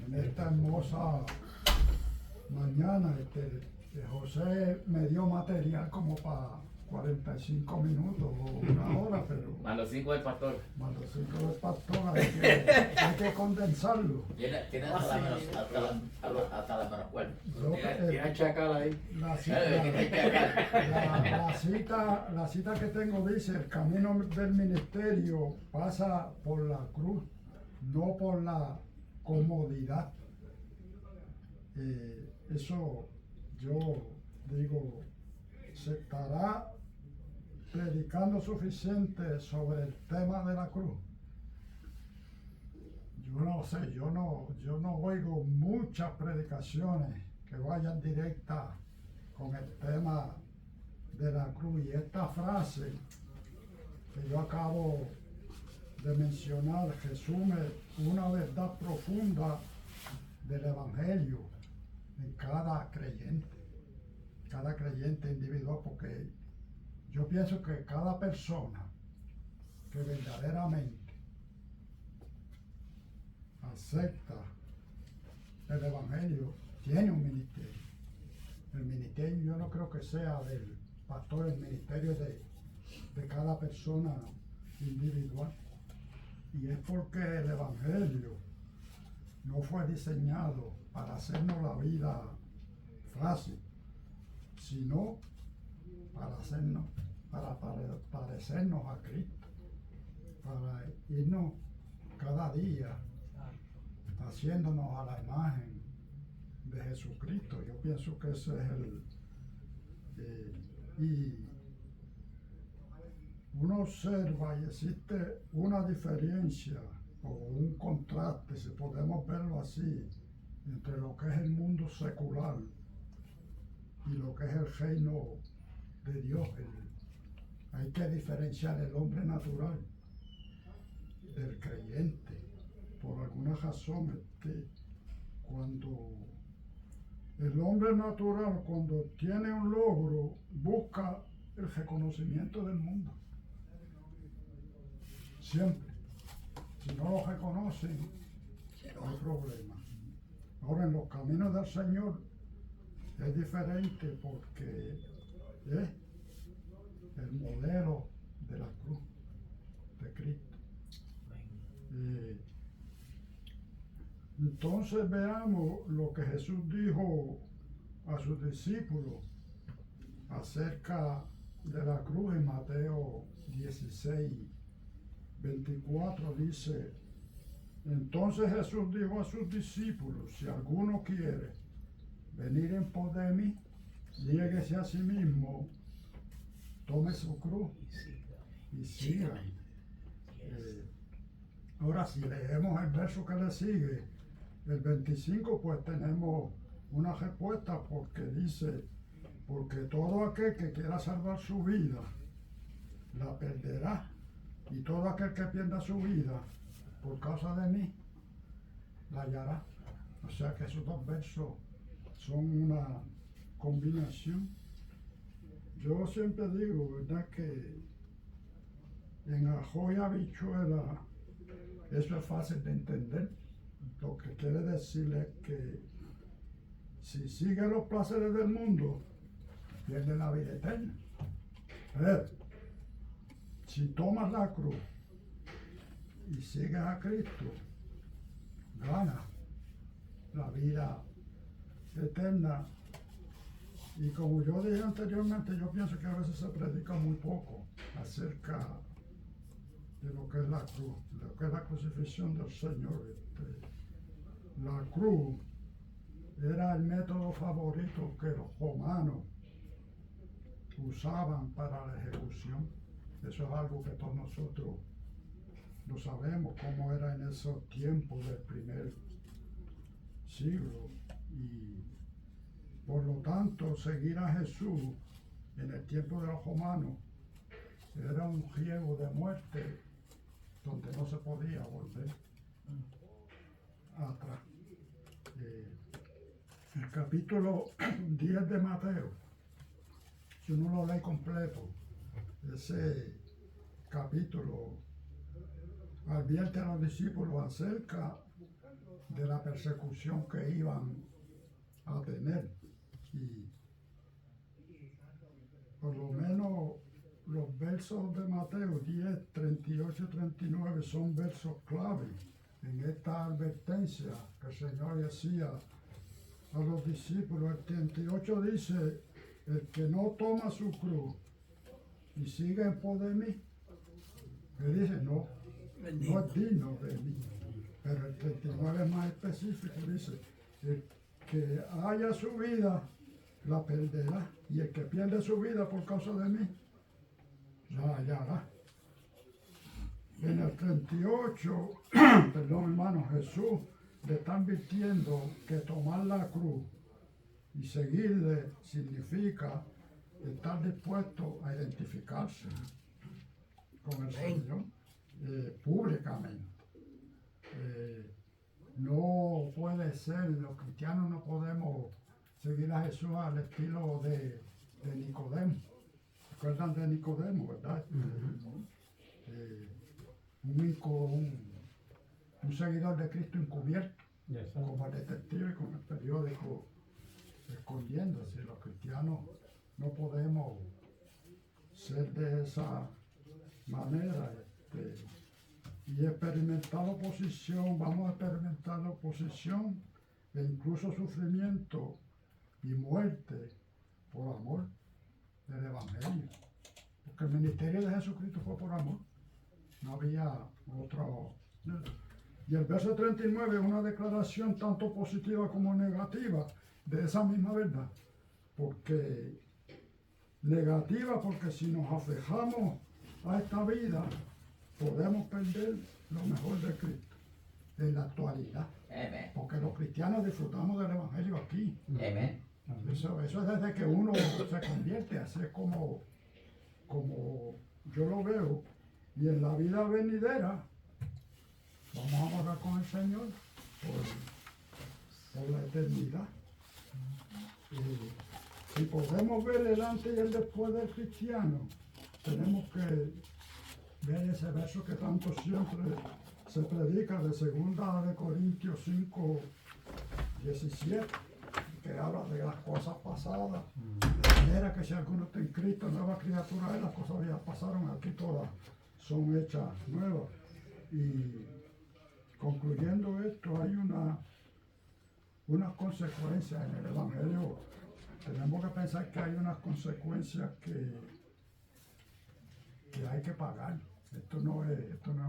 en esta hermosa mañana. José me dio material como para 45 minutos o una hora, pero Más los 5 del pastor. más los 5 del pastor hay que condensarlo. Tiene hasta la menos, hasta la menos cuerda. Tiene chacal ahí. La cita que tengo dice: el camino del ministerio pasa por la cruz, no por la comodidad. Eso yo digo, se estará predicando suficiente sobre el tema de la cruz. Yo no sé, yo no oigo muchas predicaciones que vayan directas con el tema de la cruz. Y esta frase que yo acabo de mencionar resume una verdad profunda del Evangelio en cada creyente individual, porque yo pienso que cada persona que verdaderamente acepta el Evangelio tiene un ministerio. El ministerio yo no creo que sea del pastor, el ministerio de cada persona individual. Y es porque el Evangelio no fue diseñado para hacernos la vida fácil, sino para parecernos a Cristo, para irnos cada día haciéndonos a la imagen de Jesucristo. Yo pienso que ese es y uno observa y existe una diferencia o un contraste, si podemos verlo así, entre lo que es el mundo secular y lo que es el reino de Dios. Hay que diferenciar el hombre natural del creyente. Por alguna razón, cuando el hombre natural, cuando tiene un logro, busca el reconocimiento del mundo. Siempre. Si no lo reconocen, no hay problema. Ahora, en los caminos del Señor es diferente, porque es el modelo de la cruz de Cristo. Entonces veamos lo que Jesús dijo a sus discípulos acerca de la cruz en Mateo 16, 24. Dice: entonces Jesús dijo a sus discípulos: si alguno quiere venir en pos de mí, niéguese a sí mismo, tome su cruz y siga. Ahora, si leemos el verso que le sigue, el 25, pues tenemos una respuesta, porque dice: porque todo aquel que quiera salvar su vida, la perderá, y todo aquel que pierda su vida por causa de mí, la hallará. O sea que esos dos versos son una combinación. Yo siempre digo, ¿verdad?, que en ajo y habichuela eso es fácil de entender. Lo que quiere decir es que si sigue los placeres del mundo, pierde la vida eterna. Si tomas la cruz y sigues a Cristo, gana la vida eterna. Y como yo dije anteriormente, yo pienso que a veces se predica muy poco acerca de lo que es la cruz, de lo que es la crucifixión del Señor. La cruz era el método favorito que los romanos usaban para la ejecución. Eso es algo que todos nosotros lo sabemos, cómo era en esos tiempos del primer siglo. Y por lo tanto, seguir a Jesús en el tiempo de los romanos era un riesgo de muerte donde no se podía volver atrás. El capítulo 10 de Mateo, si uno lo lee completo, ese capítulo advierte a los discípulos acerca de la persecución que iban a tener. Y por lo menos los versos de Mateo 10, 38 y 39 son versos clave en esta advertencia que el Señor le hacía a los discípulos. El 38 dice: el que no toma su cruz y sigue en pos de mí, él dice no es digno de mí. Pero el 39 es más específico, dice: el que haya su vida la perderá, y el que pierde su vida por causa de mí la hallará. En el 38, perdón hermano, Jesús le está advirtiendo que tomar la cruz y seguirle significa estar dispuesto a identificarse con el Señor públicamente. No puede ser, los cristianos no podemos seguir a Jesús al estilo de Nicodemo. ¿Recuerdan de Nicodemo, verdad? Un seguidor de Cristo encubierto, como el detective con el periódico escondiéndose. Los cristianos no podemos ser de esa manera. Y experimentar oposición, vamos a experimentar oposición e incluso sufrimiento y muerte por amor del Evangelio. Porque el ministerio de Jesucristo fue por amor. No había otro. Y el verso 39 es una declaración tanto positiva como negativa de esa misma verdad. Porque negativa, porque si nos afejamos a esta vida, podemos perder lo mejor de Cristo en la actualidad. Amen. Porque los cristianos disfrutamos del Evangelio aquí. Amen. Eso es desde que uno se convierte, así es como yo lo veo. Y en la vida venidera vamos a morar con el Señor por la eternidad. Si podemos ver el antes y el después del cristiano, tenemos que ver ese verso que tanto siempre se predica de 2 Corintios 5, 17, que habla de las cosas pasadas, de manera que si alguno está en Cristo, nueva criatura es, las cosas viejas pasaron, aquí todas son hechas nuevas. Y concluyendo esto, hay unas consecuencias en el Evangelio. Tenemos que pensar que hay unas consecuencias que hay que pagar. Esto no es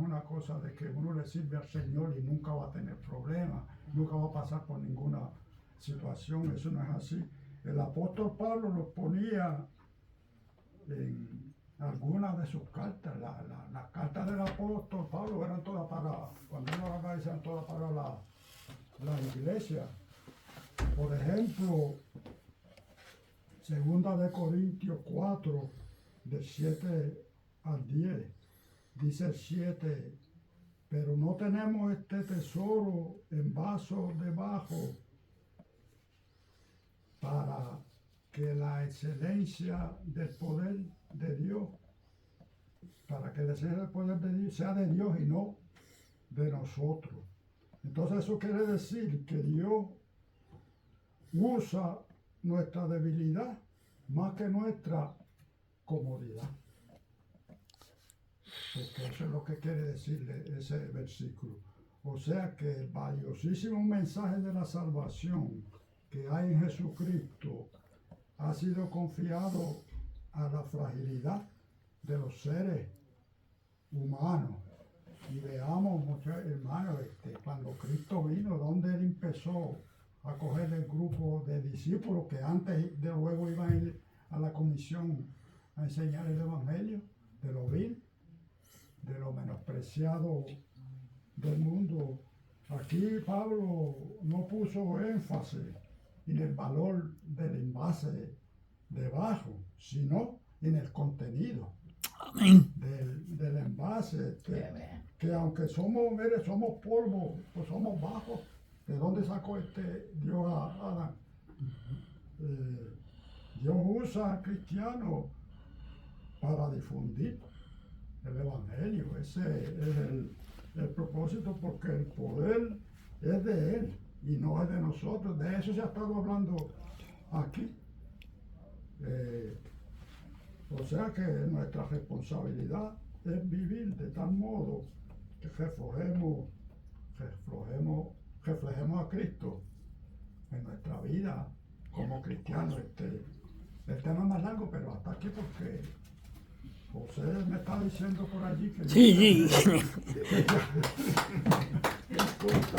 una cosa de que uno le sirve al Señor y nunca va a tener problemas, nunca va a pasar por ninguna situación. Eso no es así. El apóstol Pablo lo ponía en algunas de sus cartas. Las cartas del apóstol Pablo eran todas para, cuando uno las ve, eran todas para la iglesia. Por ejemplo, 2 Corintios 4, del 7 al 10, dice el 7: pero no tenemos este tesoro en vasos de barro, para que la excelencia del poder de Dios, para que la excelencia del poder de Dios sea de Dios y no de nosotros. Entonces eso quiere decir que Dios usa nuestra debilidad más que nuestra comodidad. Porque eso es lo que quiere decir ese versículo. O sea que el valiosísimo mensaje de la salvación que hay en Jesucristo ha sido confiado a la fragilidad de los seres humanos. Y veamos, muchos hermanos, cuando Cristo vino, donde Él empezó a coger el grupo de discípulos que antes de luego iban a ir a la comisión a enseñar el Evangelio, de lo vil, de lo menospreciado del mundo. Aquí Pablo no puso énfasis en el valor del envase de barro, sino en el contenido del envase, que aunque somos polvo, pues somos bajos. ¿De dónde sacó Dios a Adán? Dios usa a cristianos para difundir el Evangelio. Ese es el propósito, porque el poder es de Él y no es de nosotros. De eso se ha estado hablando aquí. O sea que nuestra responsabilidad es vivir de tal modo que reflejemos a Cristo en nuestra vida como cristianos. El tema es más largo, pero hasta aquí porque José me está diciendo por allí que... Sí, sí. Disculpa.